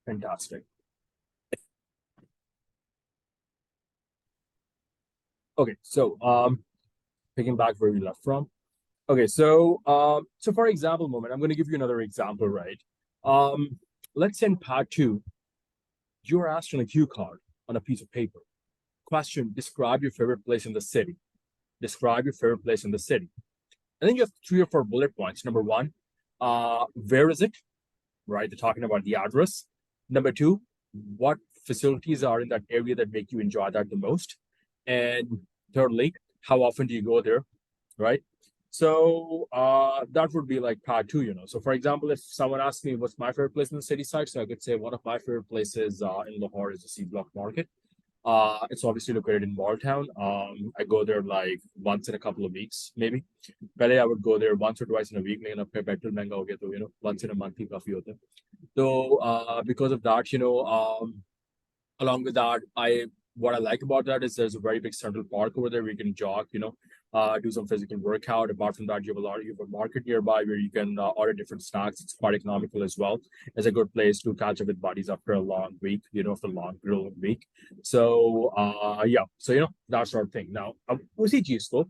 Fantastic. Okay, so picking back where we left from. Okay, so for example, moment, I'm going to give you another example, right? Um, let's say in part two, you're asked on a cue card on a piece of paper. Question: describe your favorite place in the city. Describe your favorite place in the city. And then you have 3 or 4 bullet points. Number one, where is it? Right, they're talking about the address. Number two, what facilities are in that area that make you enjoy that the most? And thirdly, how often do you go there? Right. So that would be like part two, So for example, if someone asks me what's my favorite place in the city side, so I could say one of my favorite places in Lahore is the C Block Market. It's obviously located in Balltown. I go there like once in a couple of weeks, maybe. Pehle I would go there once or twice in a week. लेकिन अब फिर petrol महंगा हो गया तो once in a month ही काफी होता है. So because of that, along with that, what I like about that is there's a very big central park over there where you can jog, do some physical workout. Apart from that, you have a market nearby where you can order different snacks. It's quite economical as well. It's a good place to catch up with buddies after a long week, after a long grueling week. So yeah, so that sort of thing. Now, उसी चीज को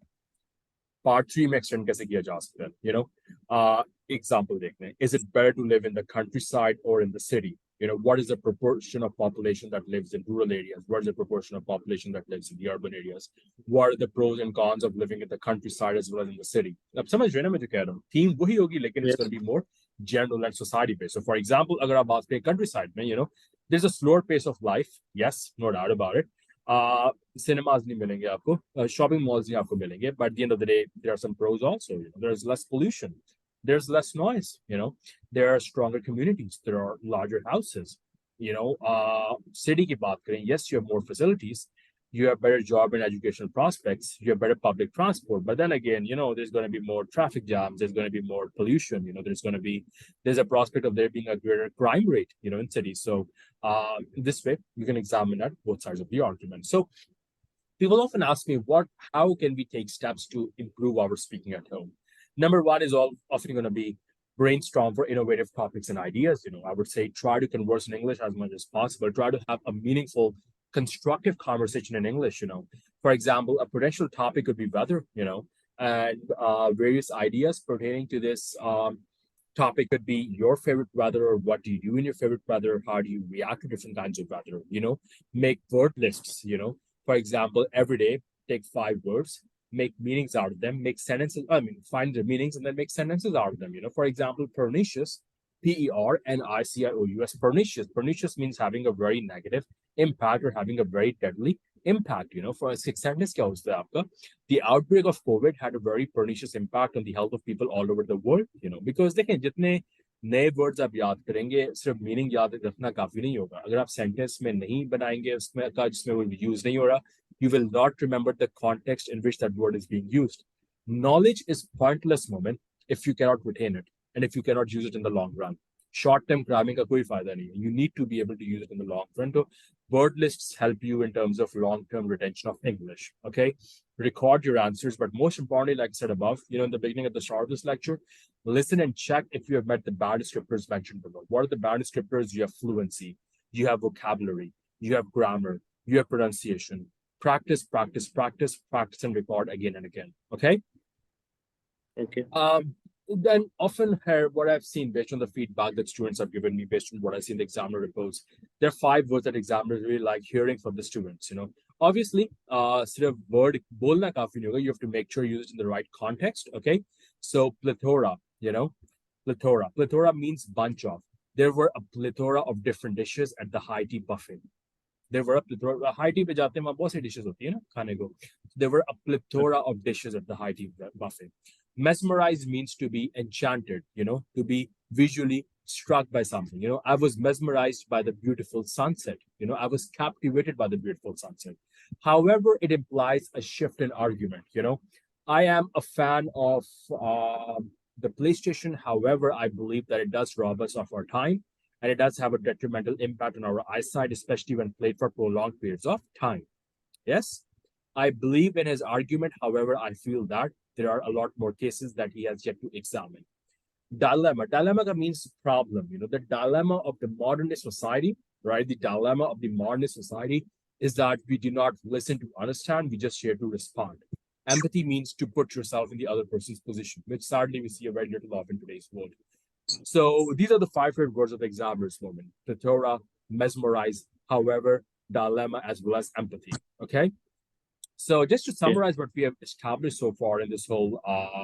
part three में extend कैसे किया जा सकता है, example देखते हैं. Is it better to live in the countryside or in the city? What is the proportion of population that lives in rural areas? What is the proportion of population that lives in the urban areas? What are the pros and cons of living in the countryside as well as in the city? अब समझ रहे हैं ना मैं जो कह रहा हूँ. Theme वही होगी लेकिन it's going to be more general and society based. So for example, अगर आप बात करें countryside में, there's a slower pace of life. Yes, no doubt about it. Cinemas नहीं मिलेंगे आपको, shopping malls नहीं आपको मिलेंगे, but at the end of the day, there are some pros also. There's less pollution, there's less noise. There are stronger communities, there are larger houses. City की बात करें, yes, you have more facilities, you have better job and educational prospects, you have better public transport, but then again, there's going to be more traffic jams, there's going to be more pollution, there's a prospect of there being a greater crime rate, in cities. So this way you can examine that both sides of the argument. So people often ask me how can we take steps to improve our speaking at home? Number one is often going to be brainstorm for innovative topics and ideas. I would say try to converse in English as much as possible, try to have a meaningful constructive conversation in English. For example, a potential topic could be weather, and various ideas pertaining to this topic could be your favorite weather, or what do you do in your favorite weather, how do you react to different kinds of weather. Make word lists. For example, every day take 5 words, make meanings out of them, make sentences, find the meanings and then make sentences out of them. For example, pernicious, Pernicious. Pernicious. Pernicious means having a very negative impact or having a very deadly impact. For a sentence, the outbreak of COVID had a very pernicious impact on the health of people all over the world. Because देखें जितने नए words आप याद करेंगे सिर्फ meaning याद रखना काफी नहीं होगा. अगर आप सेंटेंस में नहीं बनाएंगे उसमें का जिसमें वो यूज नहीं हो रहा, you will not remember the context in which that word is being used. Knowledge is pointless, moment, if you cannot retain it and if you cannot use it in the long run. Short-term cramming का कोई फायदा नहीं है. You need to be able to use it in the long run. So word lists help you in terms of long-term retention of English. Okay, record your answers, but most importantly, like I said above, in the beginning at the start of this lecture, listen and check if you have met the bad descriptors mentioned below. What are the bad descriptors? You have fluency, you have vocabulary, you have grammar, you have pronunciation. Practice, practice, practice, practice, and record again and again. Okay. Okay. Then often here, what I've seen based on the feedback that students have given me, based on what I see in the examiner reports, there are 5 words that examiners really like hearing from the students. Obviously, sort of word bolna kafi nahi hoga. You have to make sure you use it in the right context. Okay, so plethora, plethora means bunch of. There were a plethora of different dishes at the high tea buffet. There were a plethora. High tea पे जाते हैं वहाँ बहुत सी dishes होती है ना खाने को. There were a plethora of dishes at the high tea buffet. Mesmerized means to be enchanted, to be visually struck by something. I was mesmerized by the beautiful sunset. I was captivated by the beautiful sunset. However, it implies a shift in argument. I am a fan of the PlayStation. However, I believe that it does rob us of our time and it does have a detrimental impact on our eyesight, especially when played for prolonged periods of time. Yes, I believe in his argument. However, I feel that there are a lot more cases that he has yet to examine. Dilemma means problem. The dilemma of the modernist society, right? The dilemma of the modernist society is that we do not listen to understand, we just share to respond. Empathy means to put yourself in the other person's position, which sadly we see a very little of in today's world. So these are the 5 favorite words of the examiner's moment: plethora, mesmerize, however, dilemma, as well as empathy. Okay. So just to summarize what we have established so far in this whole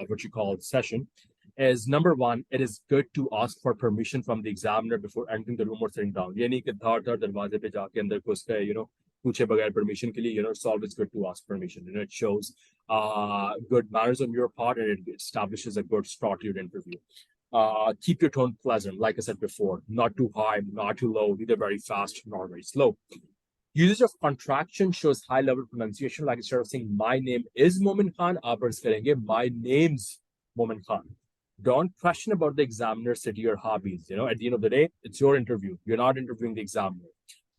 what you call session is, number one, it is good to ask for permission from the examiner before entering the room or sitting down. यानी कि धड़ दरवाजे पे जाके अंदर घुस गए, पूछे बगैर permission के लिए, it's always good to ask permission. It shows good manners on your part, and it establishes a good start to your interview. Keep your tone pleasant, like I said before, not too high, not too low, neither very fast nor very slow. Usage of contraction shows high level pronunciation, like instead of saying my name is Momin Khan, aap karenge my name's Momin Khan. Don't question about the examiner's city or hobbies. At the end of the day, it's your interview. You're not interviewing the examiner.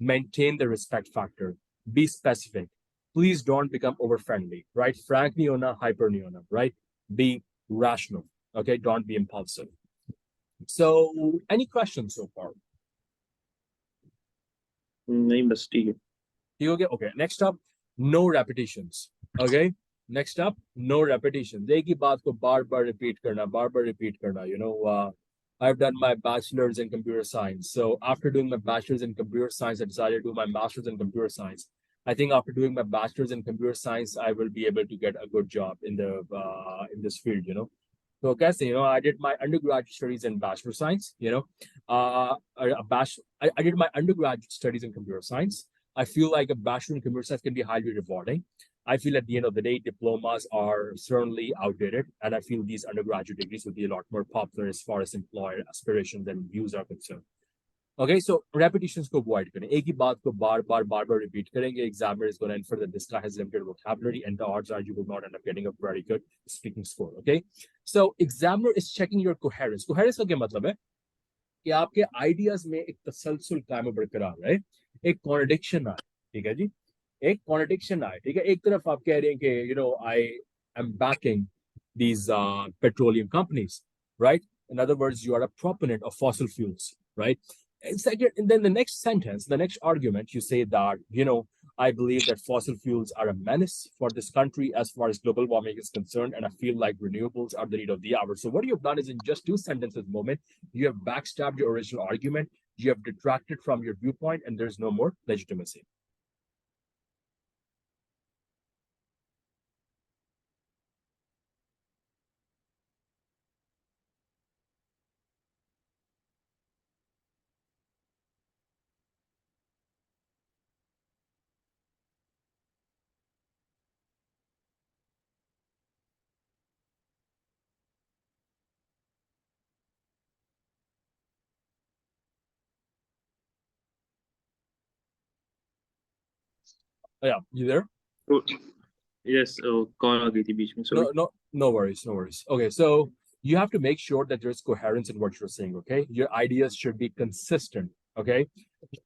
Maintain the respect factor. Be specific. Please don't become over friendly, right? Frank Niona, hyper Niona, right? Be rational. Okay, don't be impulsive. So, any questions so far? नहीं बस ठीक है. Okay, next up, no repetitions. Okay, next up, no repetitions. एक ही बात को बार-बार repeat करना. I've done my bachelor's in computer science. So after doing my bachelor's in computer science, I decided to do my master's in computer science. I think after doing my bachelor's in computer science, I will be able to get a good job in this field. So कैसे, I did my undergraduate studies in bachelor science. I did my undergraduate studies in computer science. I feel like a bachelor in computer science can be highly rewarding. I feel at the end of the day, diplomas are certainly outdated, and I feel these undergraduate degrees will be a lot more popular as far as employer aspirations and views are concerned. Okay, so repetitions को avoid करें. एक ही बात को बार-बार repeat करेंगे. Examiner is going to infer that this guy has limited vocabulary, and the odds are you will not end up getting a very good speaking score. Okay, so examiner is checking your coherence. Coherence का क्या मतलब है? कि आपके ideas में एक तसलसल कायम बरकरार है, एक contradiction आए, ठीक है जी? एक contradiction आए, ठीक है? एक तरफ आप कह रहे हैं कि I am backing these petroleum companies, right? In other words, you are a proponent of fossil fuels, right? And then the next sentence, the next argument, you say that, I believe that fossil fuels are a menace for this country as far as global warming is concerned, and I feel like renewables are the need of the hour. So what you've done is, in just 2 sentences, Moment, you have backstabbed your original argument, you have detracted from your viewpoint, and there's no more legitimacy. Oh, yeah, you there? Oh, yes, call आ गई थी बीच में. Sorry. No worries. Okay, so you have to make sure that there's coherence in what you're saying. Okay, your ideas should be consistent. Okay,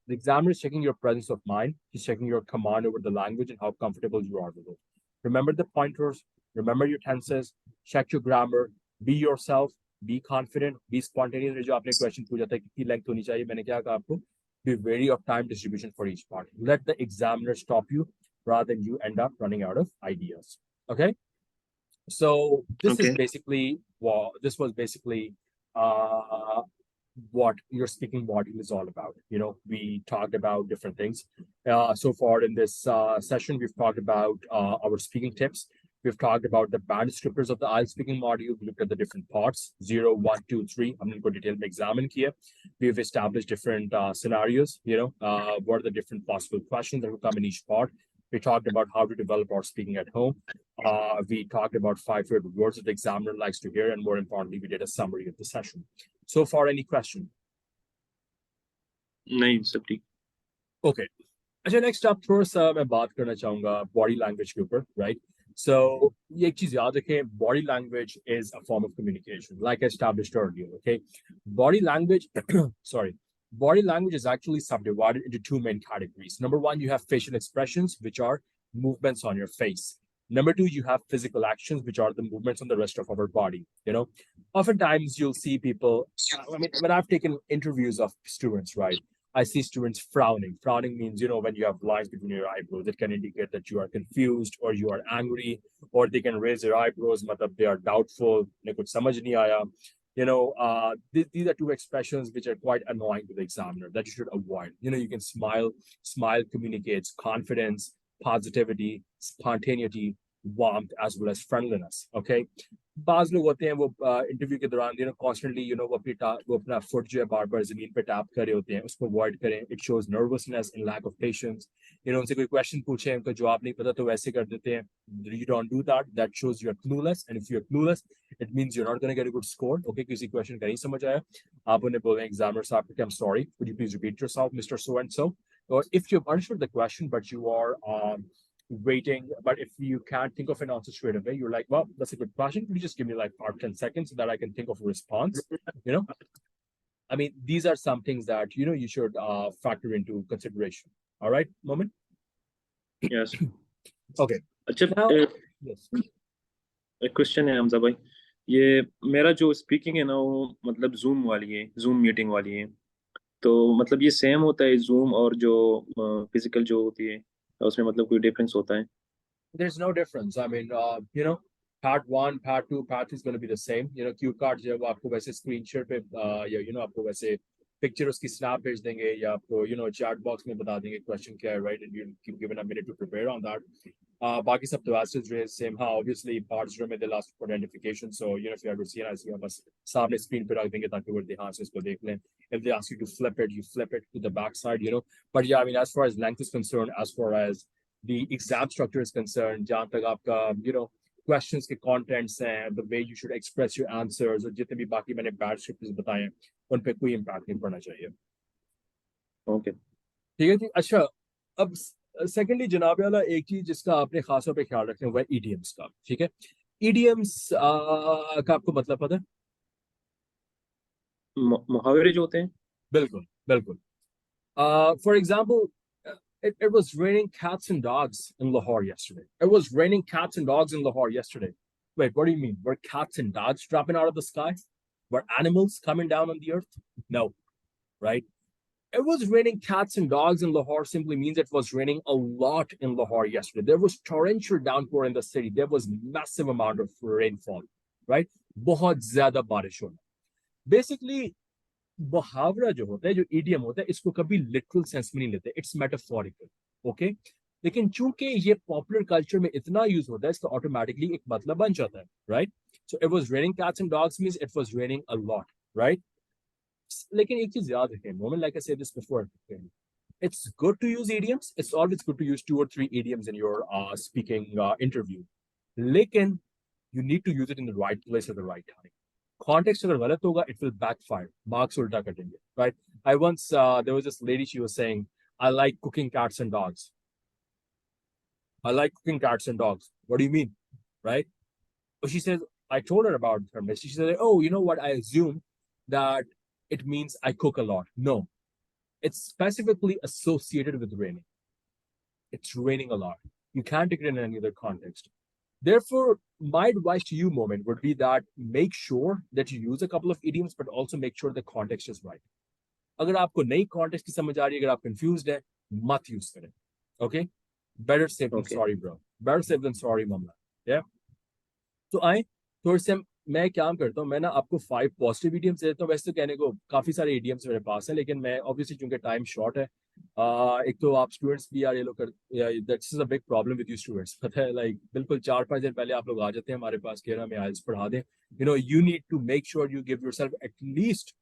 the examiner is checking your presence of mind. He's checking your command over the language and how comfortable you are with it. Remember the pointers. Remember your tenses. Check your grammar. Be yourself. Be confident. Be spontaneous. जो आपने question पूछा था कितनी length होनी चाहिए, मैंने क्या कहा आपको? Be wary of time distribution for each part. Let the examiner stop you rather than you end up running out of ideas. Okay. So this is basically this was basically what your speaking module is all about. We talked about different things. So far in this session, we've talked about our speaking tips. We've talked about the band descriptors of the IELTS speaking module. We looked at the different parts, 0, 1, 2, 3. I'm going to go detail examine here. We've established different scenarios, what are the different possible questions that will come in each part. We talked about how to develop our speaking at home. We talked about 5 favorite words that the examiner likes to hear. And more importantly, we did a summary of the session. So far, any question? नहीं सब ठीक. Okay. अच्छा, next up, थोड़ा सा मैं बात करना चाहूँगा body language के ऊपर, right? So, ये एक चीज़ याद रखें, body language is a form of communication, like I established earlier, okay? Body language, body language is actually subdivided into 2 main categories. Number 1, you have facial expressions, which are movements on your face. Number two, you have physical actions, which are the movements on the rest of our body. Oftentimes you'll see people. I mean, when I've taken interviews of students, right, I see students frowning. Frowning means, when you have lines between your eyebrows, it can indicate that you are confused or you are angry, or they can raise their eyebrows, matlab they are doubtful, kuch samajh nahi aaya. These are two expressions which are quite annoying to the examiner that you should avoid. You can smile. Smile communicates confidence, positivity, spontaneity, warmth, as well as friendliness. Okay. बाज लोग होते हैं वो interview के दौरान constantly वो अपना foot जो है बार बार जमीन पे टैप कर रहे होते हैं, उसको अवॉइड करें. It shows nervousness and lack of patience. उनसे कोई क्वेश्चन पूछे, उनका जवाब नहीं पता तो वैसे कर देते हैं. You don't do that. That shows you are clueless, and if you are clueless it means you are not gonna get a good score. Okay, किसी क्वेश्चन का नहीं समझ आया, आप उन्हें बोलें एग्जामिनर साहब I am sorry, could you please repeat yourself mister so and so. Or if you've understood the question, but you are waiting, but if you can't think of an answer straight away, you're like, well, that's a good question. Could you just give me like 5-10 seconds so that I can think of a response? I mean, these are some things that, you should factor into consideration. All right, Mohammad? Yes. Okay. अच्छा, Now, yes. Question है हमजा भाई, ये मेरा जो speaking है ना वो मतलब जूम वाली है, जूम मीटिंग वाली है, तो मतलब ये सेम होता है जूम और जो फिजिकल जो होती है, उसमें मतलब कोई डिफरेंस होता है? There's no difference. I mean, part one, part two, part three is going to be the same. Cue card जो है वो आपको वैसे screenshot पे या आपको वैसे पिक्चर उसकी स्नैप भेज देंगे, या आपको चैट बॉक्स में बता देंगे क्वेश्चन क्या है, right, and you keep given a minute to prepare on that. बाकी सब तो एज इज सेम. हाँ, ऑब्वियसली पार्ट्स जो में they last for identification, so if you ever see an eye बस सामने स्क्रीन पे रख देंगे ताकि वो ध्यान से इसको देख लें. If they ask you to flip it, you flip it to the back side. But yeah, I mean, as far as length is concerned, as far as the exam structure is concerned, जहाँ तक आपका questions के contents हैं, the way you should express your answers, और जितने भी बाकी मैंने bad scripts बताए हैं, उन पे कोई impact नहीं पड़ना चाहिए. ओके. ठीक है जी. अच्छा, अब सेकेंडली जनाब वाला एक चीज जिसका आपने खास तौर पे ख्याल रखना है वो है idioms का. ठीक है, idioms का आपको मतलब पता है? मुहावरे जो होते हैं. बिल्कुल बिल्कुल. For example, it was raining cats and dogs in Lahore yesterday. It was raining cats and dogs in Lahore yesterday. Wait, what do you mean? Were cats and dogs dropping out of the sky? Were animals coming down on the earth? No, right? It was raining cats and dogs in Lahore simply means it was raining a lot in Lahore yesterday. There was torrential downpour in the city. There was massive amount of rainfall, right? बहुत ज़्यादा बारिश होना. Basically, मुहावरा जो होता है, जो idiom होता है, इसको कभी लिटरल सेंस में नहीं लेते. It's metaphorical. ओके, लेकिन चूंकि ये पॉपुलर कल्चर में इतना यूज होता है, इसका ऑटोमेटिकली एक मतलब बन जाता है, right? So it was raining cats and dogs means it was raining a lot, right? लेकिन एक चीज याद रखें, moment like I said this before, it's good to use idioms. It's always good to use 2 or 3 idioms in your speaking interview. लेकिन you need to use it in the right place at the right time. Context अगर गलत होगा, it will backfire. Marks उल्टा कटेंगे, right? I once there was this lady, she was saying, I like cooking cats and dogs. I like cooking cats and dogs. What do you mean, right? So she says, I told her about her miss. She said, oh, you know what? I assume that it means I cook a lot. No, it's specifically associated with raining. It's raining a lot. You can't take it in any other context. Therefore, my advice to you, Moment, would be that make sure that you use a couple of idioms, but also make sure the context is right. अगर आपको नई context की समझ आ रही है, अगर आप confused है, मत use करें. Okay? Better safe than sorry, bro. Better safe than sorry, Mohammad. Yeah? तो आए थोड़े से मैं क्या करता हूँ, मैं ना आपको 5 पॉजिटिव idioms देता हूँ. वैसे तो कहने को काफी सारे idioms मेरे पास हैं, लेकिन मैं ऑब्वियसली चूंकि टाइम शॉर्ट है, एक तो आप स्टूडेंट्स भी यार ये लोग that's is a big problem with you students. पता है, लाइक बिल्कुल 4-5 दिन पहले आप लोग आ जाते हैं हमारे पास कि हमें आइल्स पढ़ा दें. You need to make sure you give yourself at least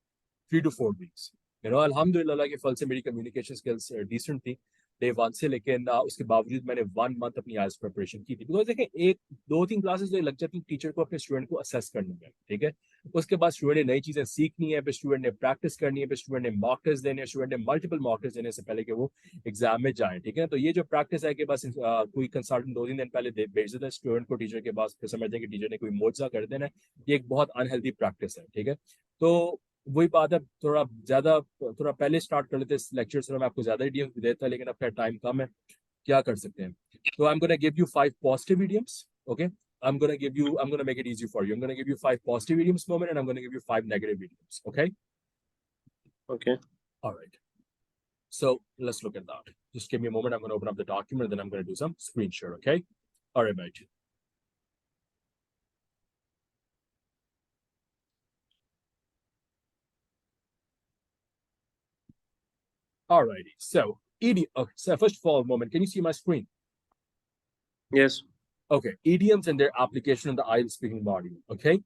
3 to 4 weeks. अल्हम्दुलिल्लाह के फल से मेरी कम्युनिकेशन स्किल्स डिसेंट थी डे 1 से, लेकिन उसके बावजूद मैंने 1 month अपनी आइल्स प्रिपरेशन की थी. बिकॉज देखें, 1-2-3 क्लासेस जो लग जाती है टीचर को अपने स्टूडेंट को असेस करने में, ठीक है? उसके बाद स्टूडेंट ने नई चीजें सीखनी है, फिर स्टूडेंट ने प्रैक्टिस करनी है, फिर स्टूडेंट ने मॉक टेस्ट देने, स्टूडेंट ने मल्टीपल मॉक टेस्ट देने से पहले कि वो एग्जाम में जाए, ठीक है? तो ये जो प्रैक्टिस है कि बस कोई कंसल्टेंट 2-3 दिन पहले भेज देता है स्टूडेंट को टीचर के पास, फिर समझते हैं कि टीचर ने कोई मोजा कर देना है, ये एक बहुत अनहेल्दी प्रैक्टिस है, ठीक है? तो वही बात है, थोड़ा पहले स्टार्ट कर लेते लेक्चर, मैं आपको ज्यादा idioms भी देता है, लेकिन अब टाइम कम है, क्या कर सकते हैं? So I'm going to give you 5 positive idioms. Okay. I'm going to make it easy for you. I'm going to give you 5 positive idioms moment, and I'm going to give you 5 negative idioms. Okay. Okay. All right. So let's look at that. Just give me a moment. I'm going to open up the document, and then I'm going to do some screen share. Okay. All right, mate. All righty. So, so first of all, moment, can you see my screen? Yes. Okay. Idioms and their application in the IELTS speaking module. Okay.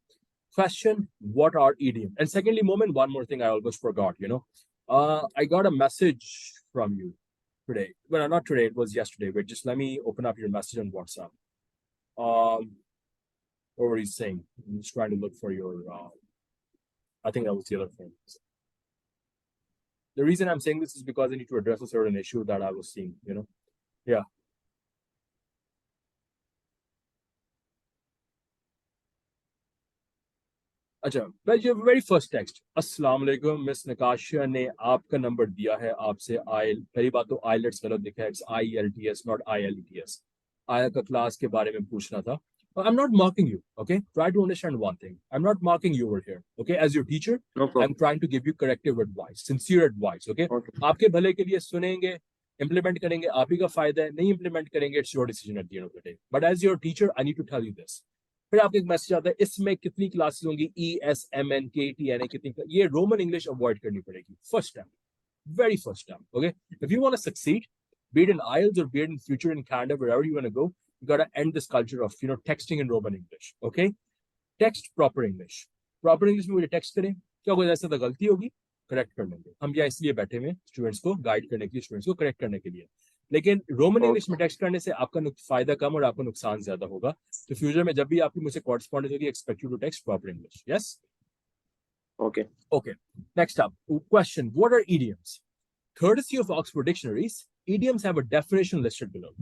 Question: what are idioms? And secondly, moment, one more thing I almost forgot. I got a message from you today. Well, not today. It was yesterday. But just let me open up your message on WhatsApp. What were you saying? I'm just trying to look for your. I think that was the other thing. The reason I'm saying this is because I need to address a certain issue that I was seeing. Yeah. अच्छा well, your very first text अस्सलाम वालेकुम miss नकाशा ने आपका number दिया है आपसे oil पहली बात तो आइलेट्स गलत लिखा है इट्स IELTS नॉट IELTS आया का क्लास के बारे में पूछना था I'm not mocking you, okay? Try to understand one thing. I'm not mocking you over here, okay? As your teacher, No I'm problem. trying to give you corrective advice, sincere advice, okay? Okay. आपके भले के लिए सुनेंगे, implement करेंगे, आप ही का फायदा है, नहीं implement करेंगे, it's your decision at the end of the day. But as your teacher, I need to tell you this. फिर आपको एक मैसेज आता है इसमें कितनी क्लासेस होंगी ESMNKTNA कितनी ये रोमन इंग्लिश अवॉइड करनी पड़ेगी first time very first time. Okay, if you want to succeed, be it in IELTS or be it in future in Canada, wherever you want to go, you got to end this culture of texting in Roman English. Okay, text proper English. Proper English में मुझे text करें क्या कोई ऐसा तो गलती होगी correct कर लेंगे हम यहाँ इसलिए बैठे हुए स्टूडेंट्स को गाइड करने के लिए स्टूडेंट्स को करेक्ट करने के लिए लेकिन रोमन इंग्लिश में टेक्स्ट करने से आपका फायदा कम और आपको नुकसान ज्यादा होगा तो फ्यूचर में जब भी आपकी मुझसे कॉरेस्पॉन्डेंस होगी expect you to text proper English yes Okay. Okay. Next up, question: what are idioms? Courtesy of Oxford dictionaries, idioms have a definition listed below.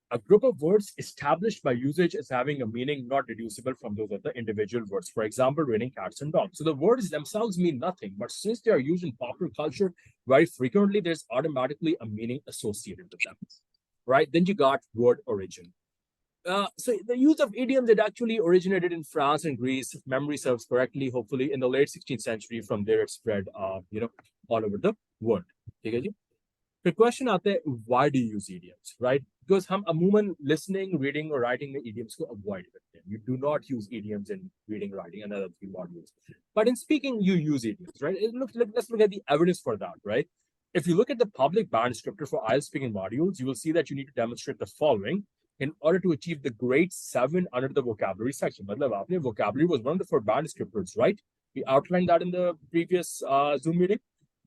A group of words established by usage as having a meaning not deducible from those of the individual words. For example, raining cats and dogs. So the words themselves mean nothing, but since they are used in popular culture very frequently, there's automatically a meaning associated with them. Right? Then you got word origin. So the use of idioms, it actually originated in France and Greece, if memory serves correctly, hopefully in the late 16th century. From there, it spread, all over the world. Okay, ji? The question आता है, why do you use idioms, right? Because हम अमूमन listening, reading, or writing में idioms को avoid करते हैं. You do not use idioms in reading, writing, and other three modules. But in speaking, you use idioms, right? Let's look at the evidence for that, right? If you look at the public band descriptor for IELTS speaking modules, you will see that you need to demonstrate the following in order to achieve the grade 7 under the vocabulary section. मतलब आपने vocabulary was one of the 4 band descriptors, right? We outlined that in the previous Zoom meeting.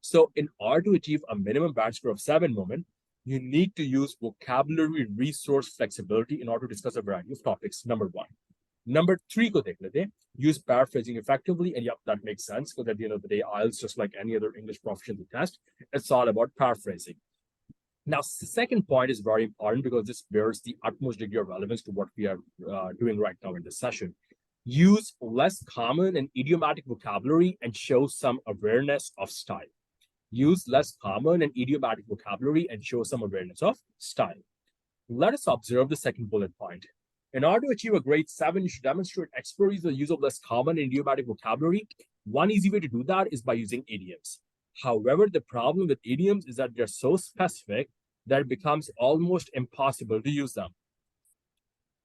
So in order to achieve a minimum band score of 7 moment, you need to use vocabulary resource flexibility in order to discuss a variety of topics. Number 1. Number 3 को देख लेते हैं. Use paraphrasing effectively, and yep, that makes sense because at the end of the day, IELTS, just like any other English proficiency test, it's all about paraphrasing. Now, the second point is very important because this bears the utmost degree of relevance to what we are doing right now in this session. Use less common and idiomatic vocabulary and show some awareness of style. Use less common and idiomatic vocabulary and show some awareness of style. Let us observe the second bullet point. In order to achieve a grade 7, you should demonstrate expertise in the use of less common and idiomatic vocabulary. One easy way to do that is by using idioms. However, the problem with idioms is that they're so specific that it becomes almost impossible to use them.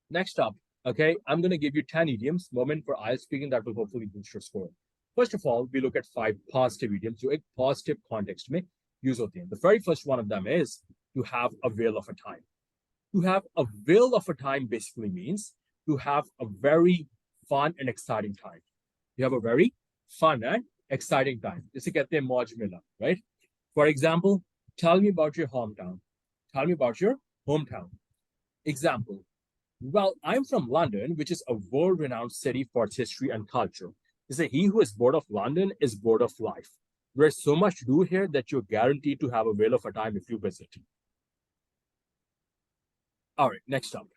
Next up, okay, I'm going to give you 10 idioms, moment for IELTS speaking that will hopefully boost your score. First of all, we look at 5 positive idioms जो एक positive context में use होते हैं. The very first one of them is to have a whale of a time. To have a whale of a time basically means to have a very fun and exciting time. You have a very fun and exciting time. जिसे कहते हैं मौज मेला, right? For example, tell me about your hometown. Tell me about your hometown. Example. Well, I'm from London, which is a world-renowned city for its history and culture. They say he who is bored of London is bored of life. There's so much to do here that you're guaranteed to have a whale of a time if you visit. All right, next up.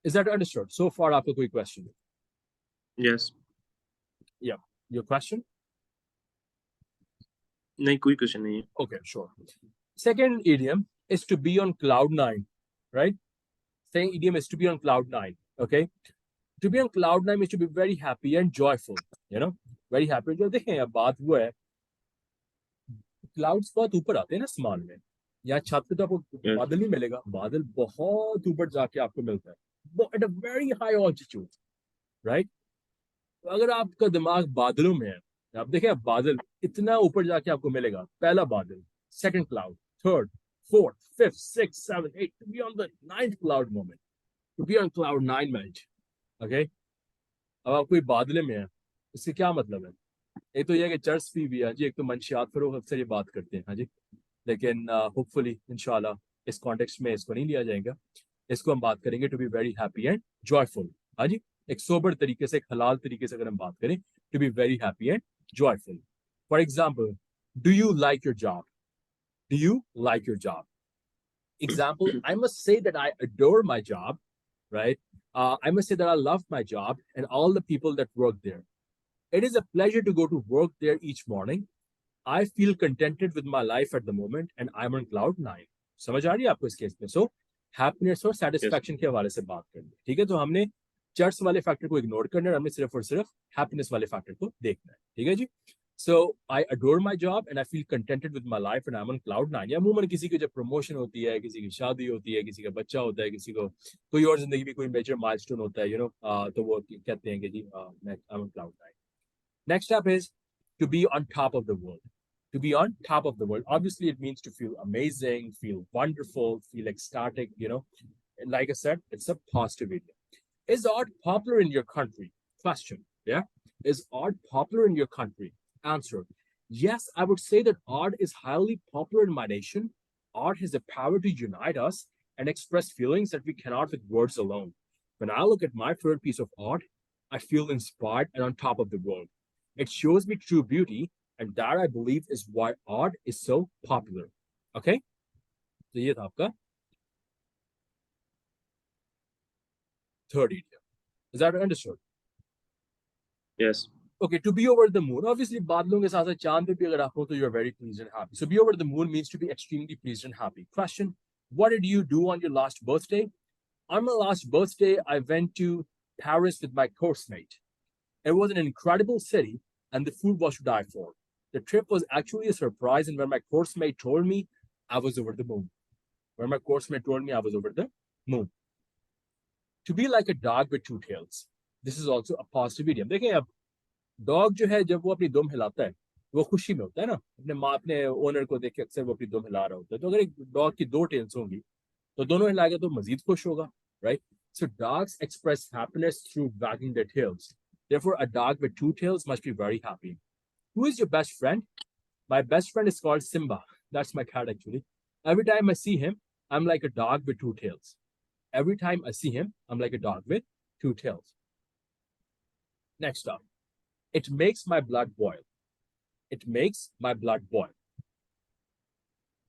Is that understood? So far, आपको कोई question? Yes. Yeah. Your question? नहीं कोई question नहीं है. Okay, sure. Second idiom is to be on cloud 9, right? Saying idiom is to be on cloud nine. Okay, to be on cloud nine is to be very happy and joyful. You know, very happy. जो देखें अब बात वो है, clouds बहुत ऊपर आते हैं ना आसमान में, यहाँ छत पे तो आपको yes, बादल नहीं मिलेगा, बादल बहुत ऊपर जाके आपको मिलता है at a very high altitude, right? तो अगर आपका दिमाग बादलों में है, आप देखें आप बादल इतना ऊपर जाके आपको मिलेगा, पहला बादल, second cloud, third, fourth, fifth, six, seven, eight, to be on the ninth cloud moment, to be on cloud nine match. Okay, अब आप कोई बादले में है, इससे क्या मतलब है? एक तो यह है कि चर्च फी भी है जी, एक तो मंशियात फरोग अक्सर ये बात करते हैं हाँ जी, लेकिन होपफुली इंशाल्लाह इस कॉन्टेक्स्ट में इसको नहीं लिया जाएगा। इसको हम बात करेंगे to be very happy and joyful. हाँ जी, एक सोबर तरीके से, एक हलाल तरीके से अगर हम बात करें, to be very happy and joyful. For example, do you like your job? Do you like your job? Example, I must say that I adore my job, right? I must say that I love my job and all the people that work there. It is a pleasure to go to work there each morning. I feel contented with my life at the moment and I'm on cloud nine. समझ आ रही है आपको इस case में? So happiness और yes, satisfaction के हवाले से बात करनी है, ठीक है? तो हमने चर्च वाले फैक्टर को इग्नोर करना है, हमने सिर्फ और सिर्फ हैप्पीनेस वाले फैक्टर को देखना है, ठीक है जी? So I adore my job and I feel contented with my life and I am on cloud nine. या अमूमन किसी की जब प्रमोशन होती है, किसी की शादी होती है, किसी का बच्चा होता है, किसी को कोई और जिंदगी में कोई मेजर माइलस्टोन होता है, तो वो कहते हैं कि जी I am on cloud nine. Next up is to be on top of the world. To be on top of the world. Obviously, it means to feel amazing, feel wonderful, feel ecstatic, And like I said, it's a positive idiom. Is art popular in your country? Question. Yeah. Is art popular in your country? Answer. Yes, I would say that art is highly popular in my nation. Art has the power to unite us and express feelings that we cannot with words alone. When I look at my favorite piece of art, I feel inspired and on top of the world. It shows me true beauty, and that I believe is why art is so popular. Okay? So ये था आपका third idiom. Is that understood? yes, Okay, to be over the moon. Obviously, बादलों के साथ साथ चांद पे भी अगर आप हो तो you're very pleased and happy. So be over the moon means to be extremely pleased and happy. Question: what did you do on your last birthday? On my last birthday, I went to Paris with my course mate. It was an incredible city, and the food was to die for. The trip was actually a surprise, and when my course mate told me, I was over the moon. When my course mate told me, I was over the moon. To be like a dog with two tails. This is also a positive idiom. देखिए अब dog जो है जब वो अपनी दुम हिलाता है, वो खुशी में होता है ना, अपने ओनर को देख के अक्सर वो अपनी दुम हिला रहा होता है। तो अगर एक डॉग की दो टेल्स होंगी तो दोनों हिलाएगा तो मजीद खुश होगा, right? So dogs express happiness through wagging their tails. Therefore, a dog with two tails must be very happy. Who is your best friend? My best friend is called Simba. That's my cat, actually. Every time I see him, I'm like a dog with two tails. Every time I see him, I'm like a dog with two tails. Next up, it makes my blood boil. It makes my blood boil.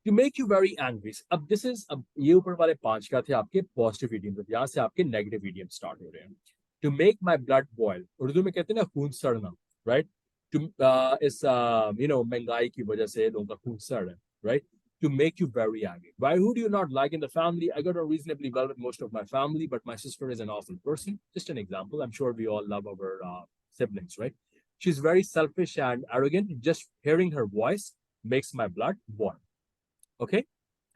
To make you very angry. अब this is अब ये ऊपर वाले पांच क्या थे आपके positive idiom, यहाँ से आपके नेगेटिव इडियम स्टार्ट हो रहे हैं. To make my blood boil. Urdu में कहते हैं ना खून सड़ना, right? To इस महंगाई की वजह से लोगों का खून सड़ है, right? To make you very angry. Why? Who do you not like in the family? I got on reasonably well with most of my family, but my sister is an awful person. Just an example. I'm sure we all love our siblings, right? She's very selfish and arrogant. Just hearing her voice makes my blood boil. Okay?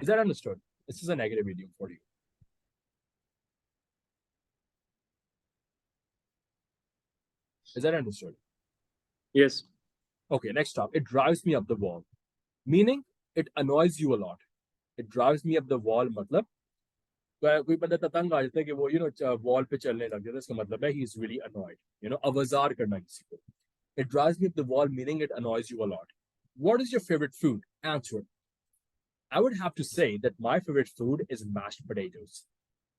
Is that understood? This is a negative idiom for you. Is that understood? yes, Okay, next up. It drives me up the wall. Meaning, it annoys you a lot. It drives me up the wall, मतलब कोई बंदा तंग आ जाता है कि वो wall पे चलने लग जाता है, इसका मतलब है he is really annoyed. अवजार करना किसी को. It drives me up the wall, meaning it annoys you a lot. What is your favorite food? Answer. I would have to say that my favorite food is mashed potatoes.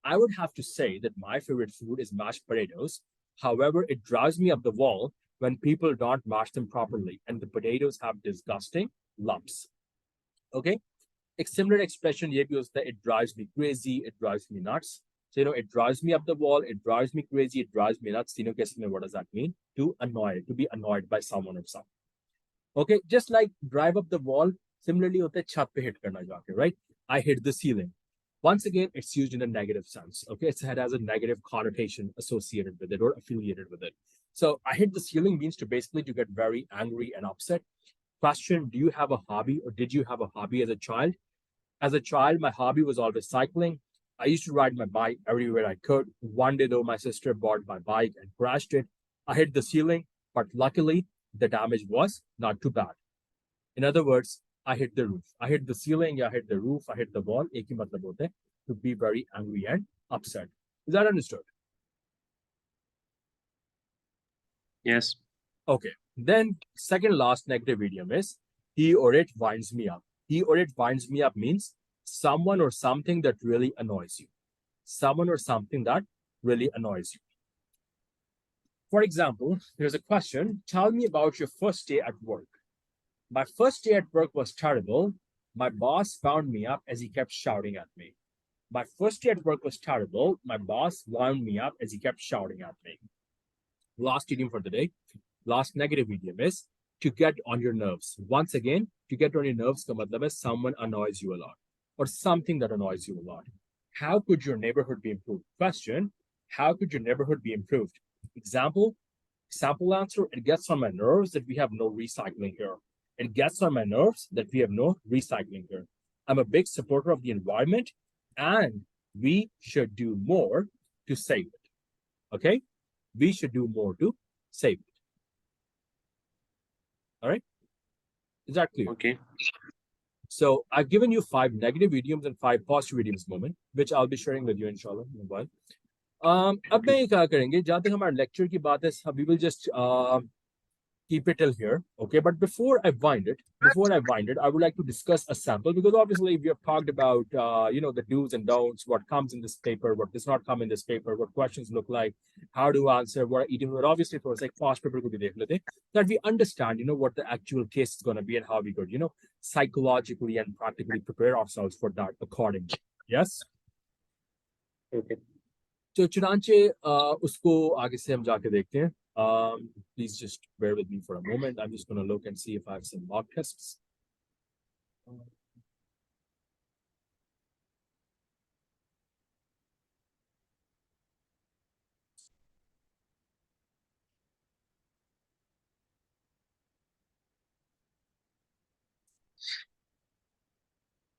I would have to say that my favorite food is mashed potatoes. However, it drives me up the wall when people don't mash them properly and the potatoes have disgusting lumps. Okay? A similar expression ye bhi hosta hai, it drives me crazy, it drives me nuts. So, it drives me up the wall, it drives me crazy, it drives me nuts. What does that mean? To annoy, to be annoyed by someone or something. Okay, just like drive up the wall, similarly hota hai chhat pe hit karna jaake, right? I hit the ceiling. Once again, it's used in a negative sense. Okay, it has a negative connotation associated with it or affiliated with it. So I hit the ceiling means to basically to get very angry and upset. Question: do you have a hobby, or did you have a hobby as a child? As a child, my hobby was always cycling. I used to ride my bike everywhere I could. One day, though, my sister bought my bike and crashed it. I hit the ceiling, but luckily, the damage was not too bad. In other words, I hit the roof. I hit the ceiling, I hit the roof, I hit the wall. एक ही मतलब होता है to be very angry and upset. Is that understood? Yes. Okay. Then second last negative idiom is he or it winds me up. He or it winds me up means someone or something that really annoys you. Someone or something that really annoys you. For example, here's a question. Tell me about your first day at work. My first day at work was terrible. My boss wound me up as he kept shouting at me. My first day at work was terrible. My boss wound me up as he kept shouting at me. Last idiom for the day, last negative idiom is to get on your nerves. Once again, to get on your nerves ka matlab hai someone annoys you a lot or something that annoys you a lot. How could your neighborhood be improved? Question: how could your neighborhood be improved? Example, sample answer: it gets on my nerves that we have no recycling here. It gets on my nerves that we have no recycling here. I'm a big supporter of the environment and we should do more to save it. Okay? We should do more to save it. All right? Is that clear? Okay. So I've given you 5 negative idioms and 5 positive idioms moment, which I'll be sharing with you inshallah in a while. अब मैं क्या करेंगे जहाँ तक हमारे lecture की बात है, we will just keep it till here. Okay, but before I wind it, I would like to discuss a sample because obviously we have talked about the do's and don'ts, what comes in this paper, what does not come in this paper, what questions look like, how to answer, what eating. But obviously, for like past paper could be that we understand, what the actual case is going to be and how we could, psychologically and practically prepare ourselves for that accordingly. Yes. Okay. तो चुनाचे उसको आगे से हम जाके देखते हैं. Please just bear with me for a moment. I'm just going to look and see if I have some mock tests.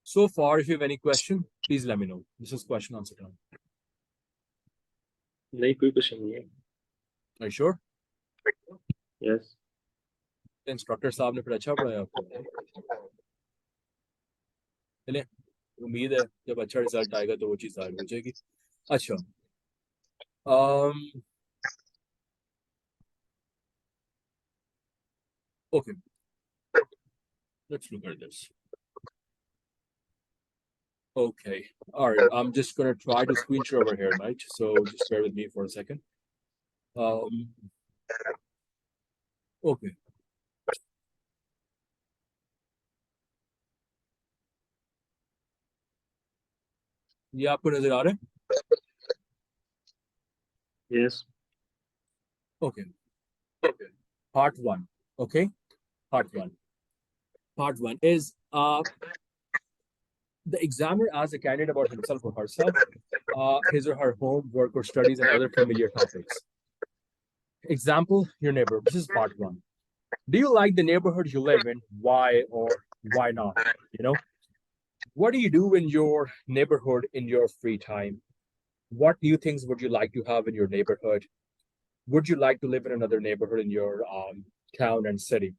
So far, if you have any question, please let me know. This is question answer time. नहीं कोई question नहीं है. Are you sure? Yes. The instructor साहब ने फिर अच्छा पढ़ाया आपको. चलिए, उम्मीद है जब अच्छा रिजल्ट आएगा तो वो चीज़ ज़ाहिर हो जाएगी. अच्छा. Okay. Let's look at this. Okay. All right. I'm just going to try to screen share over here, Mike. So just bear with me for a second. Okay. ये आपको नजर आ रहा है? Yes. Okay. Okay. Part 1. Okay. Part 1. Part 1 is the examiner asks a candidate about himself or herself, his or her home, work, or studies, and other familiar topics. Example, your neighbor. This is part 1. Do you like the neighborhood you live in? Why or why not? What do you do in your neighborhood in your free time? What new things would you like to have in your neighborhood? Would you like to live in another neighborhood in your town and city?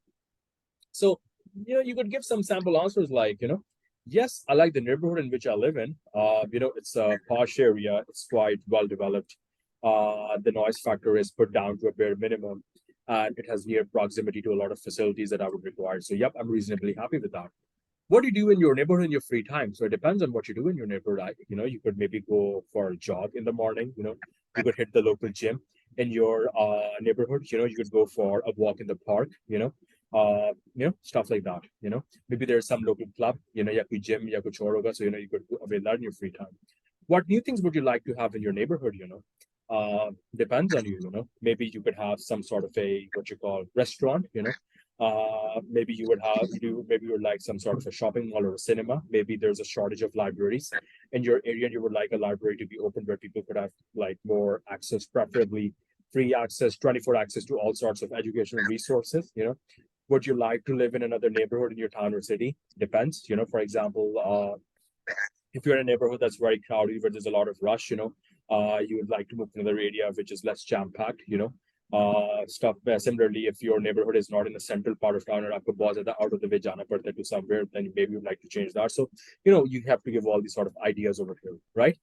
So, you could give some sample answers like, yes, I like the neighborhood in which I live in. It's a posh area. It's quite well developed. The noise factor is put down to a bare minimum, and it has near proximity to a lot of facilities that I would require. So, yep, I'm reasonably happy with that. What do you do in your neighborhood in your free time? So it depends on what you do in your neighborhood. You could maybe go for a jog in the morning. You could hit the local gym in your neighborhood. You could go for a walk in the park. Stuff like that. Maybe there's some local club. Ya koi gym, ya kuch aur hoga. So you could avail that in your free time. What new things would you like to have in your neighborhood? Depends on you. Maybe you could have some sort of a what you call restaurant. Maybe you would like some sort of a shopping mall or a cinema. Maybe there's a shortage of libraries in your area and you would like a library to be open where people could have like more access, preferably free access, 24 access to all sorts of educational resources. Would you like to live in another neighborhood in your town or city? Depends. For example, if you're in a neighborhood that's very crowded, where there's a lot of rush, you would like to move to another area which is less jam-packed, stuff. Similarly, if your neighborhood is not in the central part of town or आपको बहुत ज़्यादा out of the way जाना पड़ता है to somewhere, then maybe you'd like to change that. So, you have to give all these sort of ideas over here, right?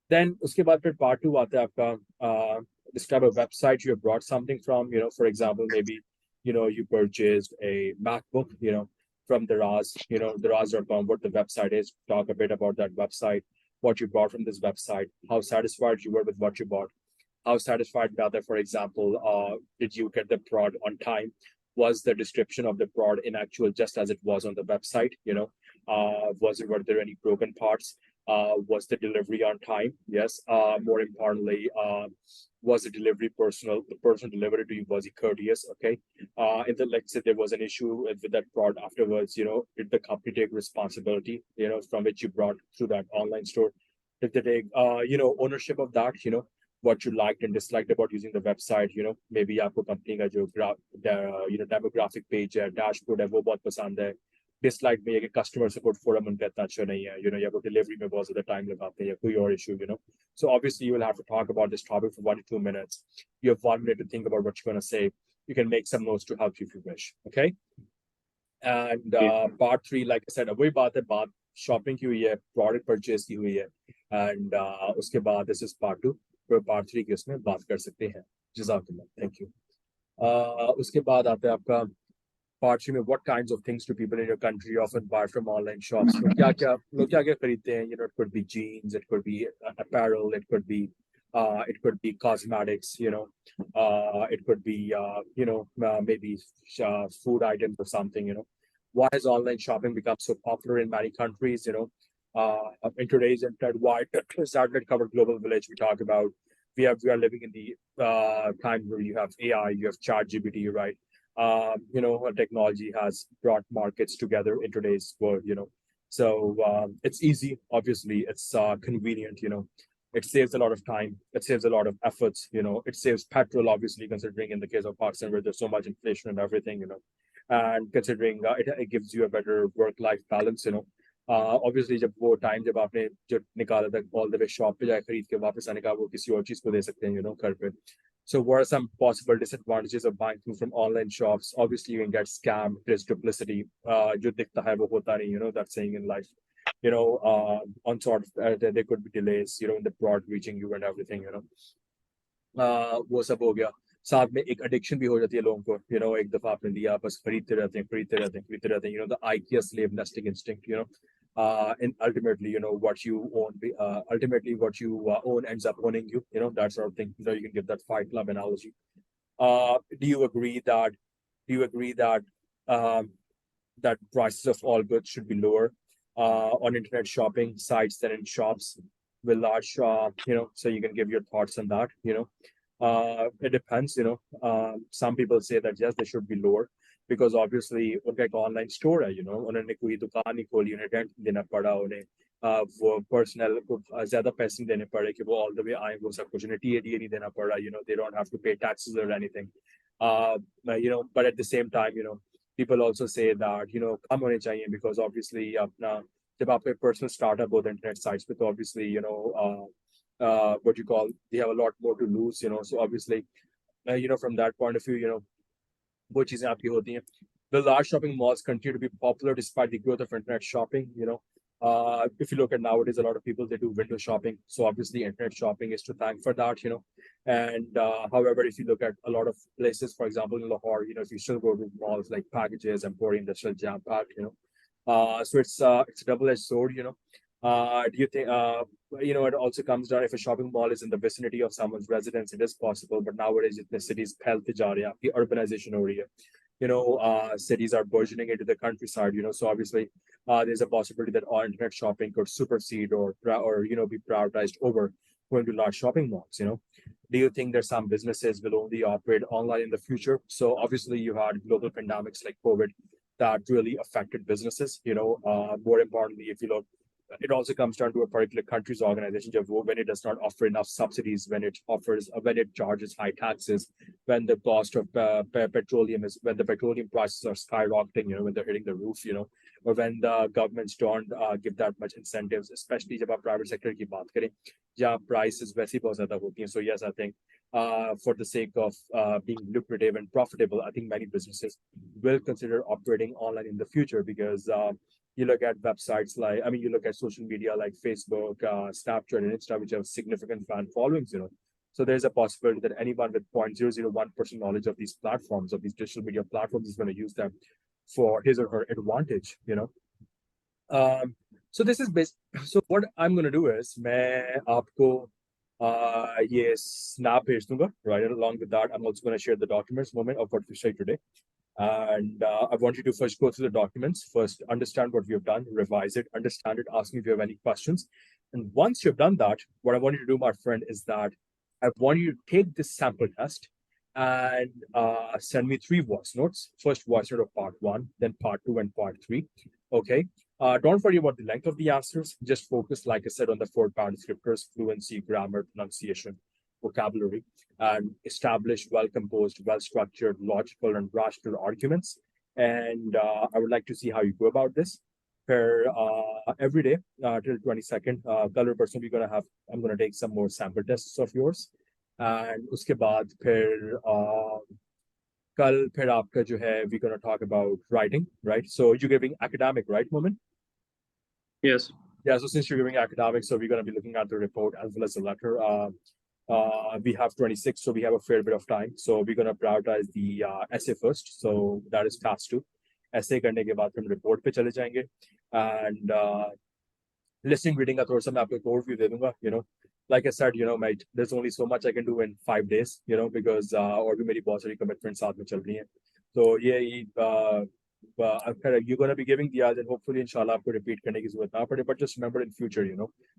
Then उसके बाद फिर part 2 आता है आपका describe a website you have brought something from, for example, maybe, you purchased a MacBook, from Daraz.com, what the website is, talk a bit about that website, what you bought from this website, how satisfied you were with what you bought, how satisfied rather, for example, did you get the prod on time? Was the description of the prod in actual just as it was on the website? Were there any broken parts? Was the delivery on time? Yes. More importantly, was the delivery personal? The person delivered to you, was he courteous? Okay. And then let's say there was an issue with that prod afterwards, did the company take responsibility, from which you brought through that online store? Did they take, ownership of that, what you liked and disliked about using the website, maybe आपको company का जो demographic page है, dashboard है, वो बहुत पसंद है. Dislike में ये कि customer support forum उनका इतना अच्छा नहीं है, या वो delivery में बहुत ज़्यादा time लगाते हैं या कोई और issue, So obviously you will have to talk about this topic for 1 to 2 minutes. You have 1 minute to think about what you're going to say. You can make some notes to help you if you wish. Okay. And part 3, like I said, वही बात है, बात shopping की हुई है, product purchase की हुई है, and उसके बाद this is part 2. पार्ट 3 की उसमें बात कर सकते हैं. जज़ाकल्लाह, थैंक यू. उसके बाद आता है आपका पार्ट 3 में what kinds of things do people in your country often buy from online shops? लोग क्या खरीदते हैं? It could be jeans, it could be apparel, it could be cosmetics, it could be maybe food items or something. Why has online shopping become so popular in many countries? In today's internet-wide satellite covered global village, we talk about we are living in the time where you have AI, you have ChatGPT, right? Technology has brought markets together in today's world, So it's easy, obviously, it's convenient, It saves a lot of time, it saves a lot of efforts, It saves petrol, obviously, considering in the case of Pakistan where there's so much inflation and everything, And considering it gives you a better work-life balance, Obviously जब वो time जब आपने जब निकाला था all the way shop पे जाए खरीद के वापस आने का वो किसी और चीज को दे सकते हैं घर पे. So what are some possible disadvantages of buying food from online shops? Obviously you can get scammed, there's duplicity, जो दिखता है वो होता नहीं, that's saying in life, on sort of there could be delays, in the prod reaching you and everything, वो सब हो गया. साथ में एक एडिक्शन भी हो जाती है लोगों को, एक दफा आपने लिया बस खरीदते रहते हैं, the IKEA slave nesting instinct, and ultimately, what you own, ultimately what you own ends up owning you, that sort of thing. You can give that Fight Club analogy. Do you agree that that prices of all goods should be lower on internet shopping sites than in shops with large, so you can give your thoughts on that, It depends, some people say that yes, they should be lower because obviously उनका एक online store है, उन्होंने कोई दुकान ही खोली, उन्हें rent देना पड़ा, उन्हें वो personnel को ज़्यादा पैसे देने पड़े कि वो all the way आए, वो सब कुछ उन्हें TA नहीं देना पड़ा, they don't have to pay taxes or anything, but at the same time, people also say that, कम होने चाहिए because obviously अपना जब आप एक personal startup होता है internet sites पे तो obviously, what you call, they have a lot more to lose, so obviously, from that point of view, वो चीजें आपकी होती हैं. The large shopping malls continue to be popular despite the growth of internet shopping, if you look at nowadays, a lot of people, they do window shopping. So obviously internet shopping is to thank for that, and however, if you look at a lot of places, for example, in Lahore, if you still go to malls like Packages, Emporium, they're still jam-packed, so it's a double-edged sword, do you think, it also comes down if a shopping mall is in the vicinity of someone's residence, it is possible. But nowadays, the cities फैलते जा रहे हैं, the urbanization हो रही है. Cities are burgeoning into the countryside. So obviously, there's a possibility that all internet shopping could supersede or be prioritized over going to large shopping malls, do you think that some businesses will only operate online in the future? So obviously you had global pandemics like COVID that really affected businesses, more importantly, if you look, it also comes down to a particular country's organization when it does not offer enough subsidies, when it charges high taxes, when the cost of when the petroleum prices are skyrocketing, when they're hitting the roof, or when the governments don't give that much incentives, especially जब आप private sector की बात करें, जहाँ prices वैसे ही बहुत ज़्यादा होती हैं. So yes, I think for the sake of being lucrative and profitable, I think many businesses will consider operating online in the future because you look at websites you look at social media like Facebook, Snapchat, and Insta, which have significant fan followings, So there's a possibility that anyone with 0.001% knowledge of these platforms, of these digital media platforms, is going to use them for his or her advantage, So this is so what I'm going to do is, मैं आपको ये snap भेज दूंगा, right? And along with that, I'm also going to share the documents moment of what we say today. And I want you to first go through the documents, first understand what we have done, revise it, understand it, ask me if you have any questions. And once you've done that, what I want you to do, my friend, is that I want you to take this sample test and send me 3 voice notes. First voice note of part 1, then part 2 and part 3. Okay. Don't worry about the length of the answers. Just focus, like I said, on the 4 descriptors: fluency, grammar, pronunciation, vocabulary, and establish well-composed, well-structured, logical, and rational arguments. And I would like to see how you go about this. Every day till 22nd, color person, I'm going to take some more sample tests of yours. And उसके बाद कल फिर आपका जो है, we're going to talk about writing, right? So you're giving academic, right, Mohammad? Yes. Yeah, so since you're giving academics, so we're going to be looking at the report as well as the letter. We have 26, so we have a fair bit of time. So we're going to prioritize the essay first. So that is task 2. Essay करने के बाद हम report पे चले जाएंगे. And listening, reading का थोड़ा सा मैं आपको एक overview दे दूंगा, Like I said, mate, there's only so much I can do in 5 days, because और भी मेरी बहुत सारी commitments साथ में चल रही हैं. So you're going to be giving the odds, and hopefully inshallah आपको repeat करने की जरूरत ना पड़े. But just remember, in future,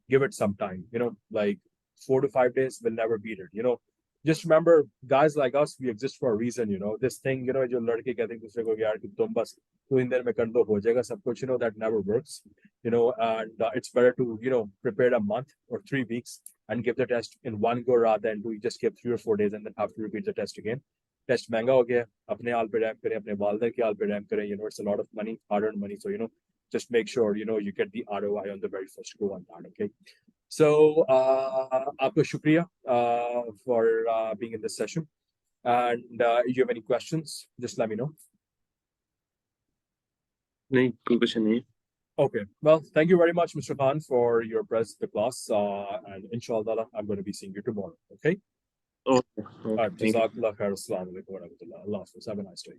give it some time, like 4 to 5 days will never beat it, just remember, guys like us, we exist for a reason, this thing, जो लड़के कहते हैं दूसरे को यार कि तुम बस 2 दिन में कर दो हो जाएगा सब कुछ, that never works, and it's better to, prepare a month or 3 weeks and give the test in one go rather than to just give 3 or 4 days and then have to repeat the test again. Test महंगा हो गया, अपने हाल पे RAM करें, अपने वालिदैन के हाल पे रैम करें, it's a lot of money, hard-earned money, so just make sure you get the ROI on the very first go on that. Okay, so aapka shukriya for being in this session, and if you have any questions, just let me know. नहीं, कोई question नहीं. Okay, well, thank you very much, Mr. Khan, for your presence in the class, and inshallah I'm going to be seeing you tomorrow. Okay. Okay. All right, Thank you. jazakallah khair. Assalamu alaikum wa rahmatullah. Allah Hafiz. Have a nice day.